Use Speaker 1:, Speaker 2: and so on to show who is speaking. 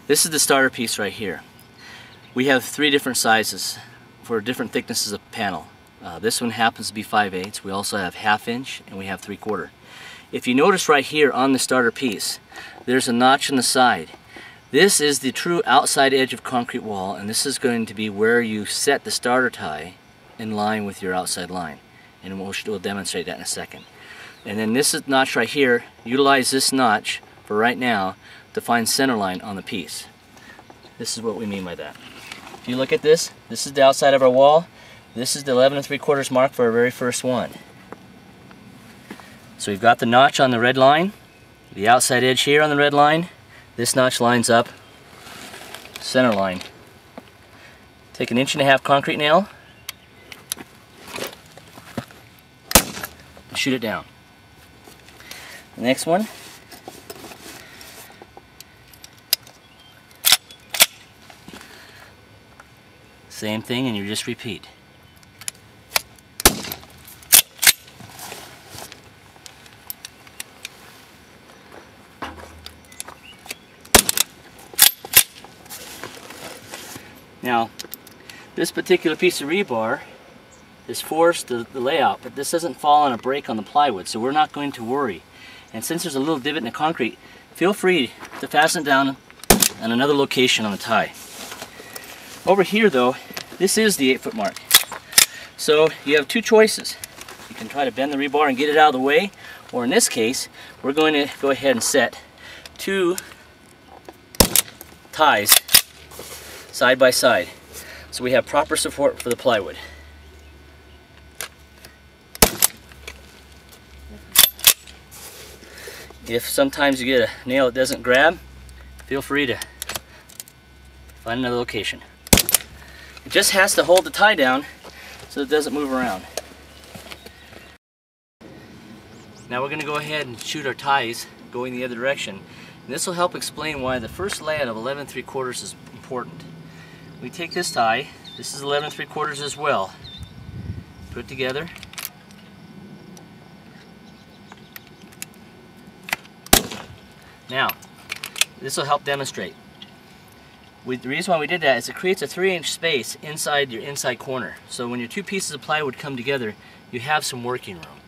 Speaker 1: This is the starter piece right here. We have 3 different sizes for different thicknesses of panel. This one happens to be 5/8. We also have 1/2 inch and we have 3/4. If you notice right here on the starter piece, there's a notch in the side. This is the true outside edge of concrete wall, and this is going to be where you set the starter tie in line with your outside line. And we'll demonstrate that in a second. And then this notch right here, utilize this notch for right now to find center line on the piece. This is what we mean by that. If you look at this, this is the outside of our wall. This is the 11 3/4 mark for our very first one. So we've got the notch on the red line, the outside edge here on the red line. This notch lines up center line. Take an 1.5 inch concrete nail and shoot it down. The next one, same thing, and you just repeat. Now, this particular piece of rebar is forced the layout, but this doesn't fall on a break on the plywood, so we're not going to worry. And since there's a little divot in the concrete, feel free to fasten it down on another location on the tie. Over here though, this is the 8-foot mark. So you have 2 choices. You can try to bend the rebar and get it out of the way, or in this case, we're going to go ahead and set 2 ties side by side, so we have proper support for the plywood. If sometimes you get a nail that doesn't grab, feel free to find another location. It just has to hold the tie down so it doesn't move around. Now we're going to go ahead and shoot our ties going the other direction. And this will help explain why the first layout of 11 3/4 is important. We take this tie, this is 11 3/4 as well, put it together. Now, this will help demonstrate. The reason why we did that is it creates a 3-inch space inside your inside corner. So when your 2 pieces of plywood come together, you have some working room.